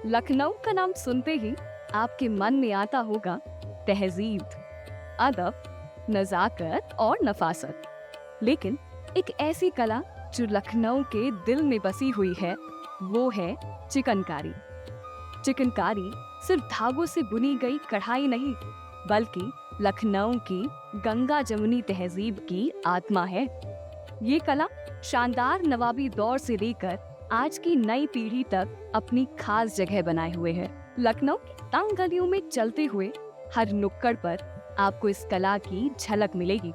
लखनऊ का नाम सुनते ही आपके मन में आता होगा तहजीब, अदब, नजाकत और नफासत। लेकिन एक ऐसी कला जो लखनऊ के दिल में बसी हुई है, वो है चिकनकारी। चिकनकारी सिर्फ धागों से बुनी गई कढ़ाई नहीं, बल्कि लखनऊ की गंगा जमुनी तहजीब की आत्मा है। ये कला शानदार नवाबी दौर से लेकर आज की नई पीढ़ी तक अपनी खास जगह बनाए हुए है। लखनऊ की तंग गलियों में चलते हुए हर नुक्कड़ पर आपको इस कला की झलक मिलेगी।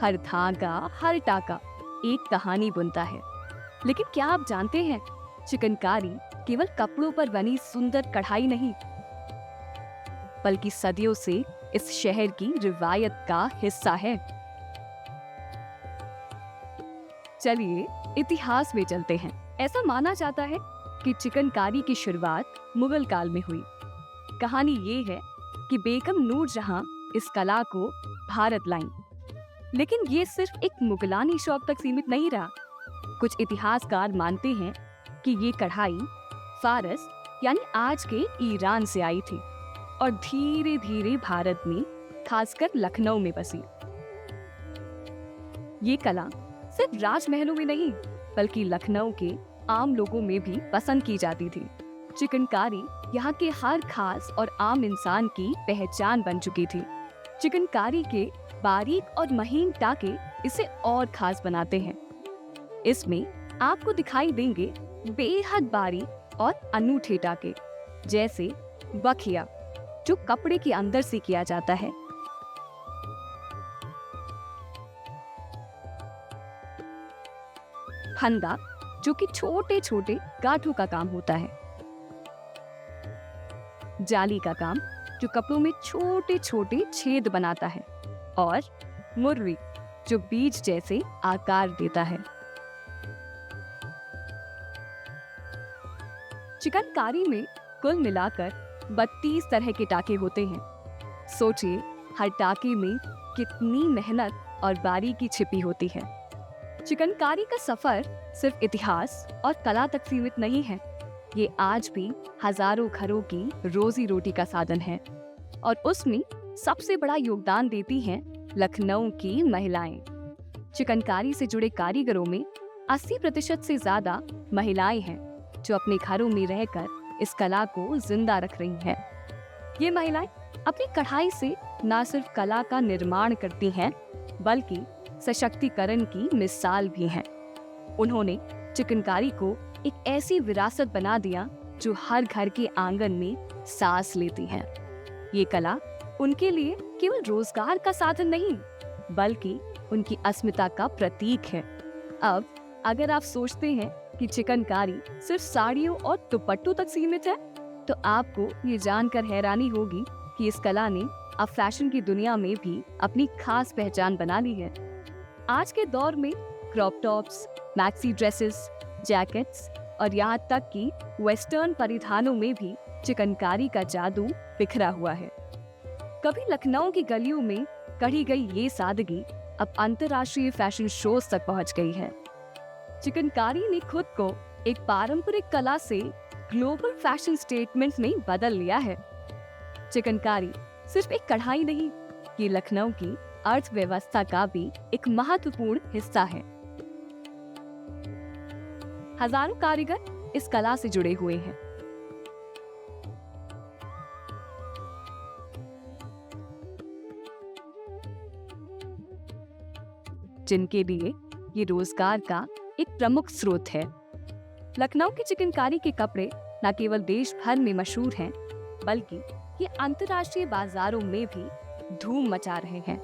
हर धागा, हर टाका एक कहानी बुनता है। लेकिन क्या आप जानते हैं, चिकनकारी केवल कपड़ों पर बनी सुंदर कढ़ाई नहीं, बल्कि सदियों से इस शहर की रिवायत का हिस्सा है। चलिए इतिहास में चलते हैं। ऐसा माना जाता है कि चिकनकारी की शुरुआत मुगल काल में हुई। कहानी ये है कि बेगम नूरजहां इस कला को भारत लाईं। लेकिन ये सिर्फ एक मुगलानी शौक तक सीमित नहीं रहा। कुछ इतिहासकार मानते हैं कि ये कढ़ाई फारस यानी आज के ईरान से आई थी और धीरे धीरे भारत में, खासकर लखनऊ में बसी। ये कला सिर्फ राजमहलों में नहीं, बल्कि लखनऊ के आम लोगों में भी पसंद की जाती थी। चिकनकारी यहाँ के हर खास और आम इंसान की पहचान बन चुकी थी। चिकनकारी के बारीक और महीन टाके इसे और खास बनाते हैं। इसमें आपको दिखाई देंगे बेहद बारीक और अनूठे टाके, जैसे बखिया जो कपड़े के अंदर से किया जाता है, फंदा जो कि छोटे छोटे गांठों का काम होता है, जाली का काम जो कपड़ों में छोटे छोटे छेद बनाता है, और मुर्री जो बीज जैसे आकार देता है। चिकनकारी में कुल मिलाकर 32 तरह के टाके होते हैं। सोचिए हर टाके में कितनी मेहनत और बारीकी छिपी होती है। चिकनकारी का सफर सिर्फ इतिहास और कला तक सीमित नहीं है। ये आज भी हजारों घरों की रोजी रोटी का साधन है, और उसमें सबसे बड़ा योगदान देती हैं लखनऊ की महिलाएं। चिकनकारी से जुड़े कारीगरों में 80% से ज्यादा महिलाएं हैं, जो अपने घरों में रहकर इस कला को जिंदा रख रही हैं। ये महिलाएं अपनी कढ़ाई से न सिर्फ कला का निर्माण करती हैं, बल्कि सशक्तिकरण की मिसाल भी हैं। उन्होंने चिकनकारी को एक ऐसी विरासत बना दिया जो हर घर के आंगन में सांस लेती है। ये कला उनके लिए केवल रोजगार का साधन नहीं, बल्कि उनकी अस्मिता का प्रतीक है। अब अगर आप सोचते हैं कि चिकनकारी सिर्फ साड़ियों और दुपट्टों तक सीमित है, तो आपको ये जानकर हैरानी होगी कि इस कला ने अब फैशन की दुनिया में भी अपनी खास पहचान बना ली है। आज के दौर में crop tops, maxi dresses, jackets और यहाँ तक कि वेस्टर्न परिधानों में भी चिकनकारी का जादू बिखरा हुआ है। कभी लखनऊ की गलियों में कढ़ी गई ये सादगी अब अंतर्राष्ट्रीय फैशन शोज तक पहुंच गई है। चिकनकारी ने खुद को एक पारंपरिक कला से ग्लोबल फैशन स्टेटमेंट में बदल लिया है। चिकनकारी सिर्फ एक कढ़ाई नहीं, ये लखनऊ की अर्थव्यवस्था का भी एक महत्वपूर्ण हिस्सा है। हजारों कारीगर इस कला से जुड़े हुए हैं। जिनके लिए ये रोजगार का एक प्रमुख स्रोत है। लखनऊ की चिकनकारी के कपड़े न केवल देश भर में मशहूर हैं, बल्कि ये अंतर्राष्ट्रीय बाजारों में भी धूम मचा रहे हैं।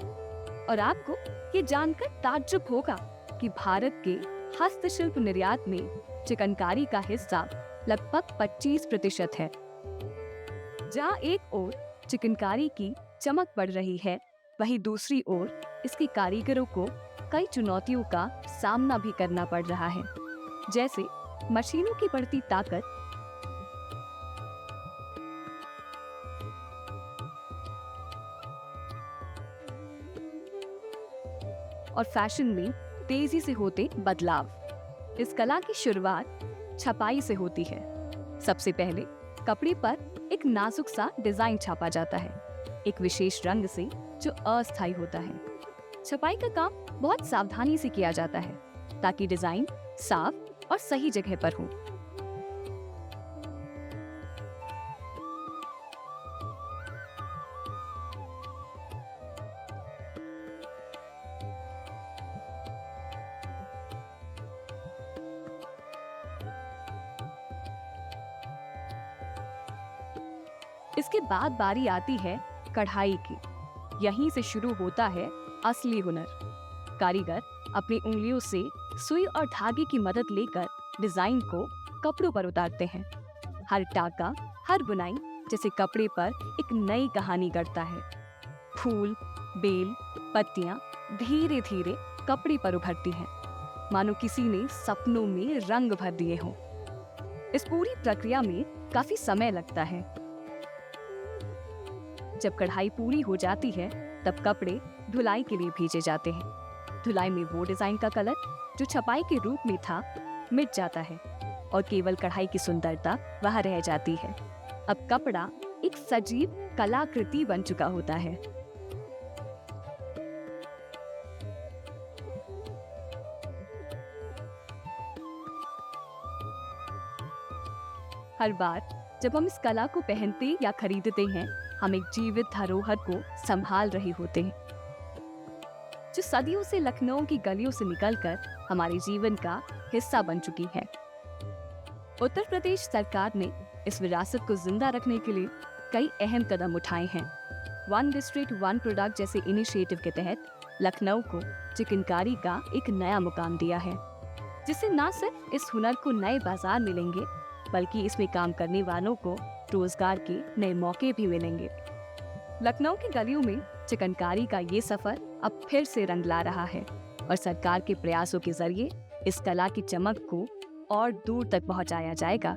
और आपको ये जानकर ताज्जुब होगा कि भारत के हस्तशिल्प निर्यात में चिकनकारी का हिस्सा लगभग 25% है। जहाँ एक ओर चिकनकारी की चमक बढ़ रही है, वहीं दूसरी ओर इसके कारीगरों को कई चुनौतियों का सामना भी करना पड़ रहा है, जैसे मशीनों की बढ़ती ताकत, और फैशन में तेजी से होते बदलाव। इस कला की शुरुआत छपाई से होती है। सबसे पहले कपड़े पर एक नाजुक सा डिजाइन छापा जाता है, एक विशेष रंग से जो अस्थायी होता है। छपाई का काम बहुत सावधानी से किया जाता है ताकि डिजाइन साफ और सही जगह पर हो। इसके बाद बारी आती है कढ़ाई की। यहीं से शुरू होता है असली हुनर। कारीगर अपनी उंगलियों से सुई और धागे की मदद लेकर डिजाइन को कपड़ों पर उतारते हैं। हर टाका, हर बुनाई जैसे कपड़े पर एक नई कहानी गढ़ता है। फूल, बेल, पत्तियां धीरे धीरे कपड़े पर उभरती हैं, मानो किसी ने सपनों में रंग भर दिए हों। इस पूरी प्रक्रिया में काफी समय लगता है। जब कढ़ाई पूरी हो जाती है तब कपड़े धुलाई के लिए भेजे जाते हैं। धुलाई में वो डिजाइन का कलर जो छपाई के रूप में था मिट जाता है और केवल कढ़ाई की सुंदरता वहां रह जाती है। अब कपड़ा एक सजीव कलाकृति बन चुका होता है। हर बार जब हम इस कला को पहनते या खरीदते हैं, हम एक जीवित धरोहर को संभाल रहे होते हैं, जो सदियों से लखनऊ की गलियों से निकलकर हमारे जीवन का हिस्सा बन चुकी है। उत्तर प्रदेश सरकार ने इस विरासत को जिंदा रखने के लिए कई अहम कदम उठाए हैं। वन डिस्ट्रिक्ट वन प्रोडक्ट जैसे इनिशिएटिव के तहत लखनऊ को चिकनकारी का एक नया मुकाम दिया है, जिससे न सिर्फ इस हुनर को नए बाजार मिलेंगे बल्कि इसमें काम करने वालों को रोजगार के नए मौके भी मिलेंगे। लखनऊ की गलियों में चिकनकारी का ये सफर अब फिर से रंग ला रहा है और सरकार के प्रयासों के जरिए इस कला की चमक को और दूर तक पहुंचाया जाएगा।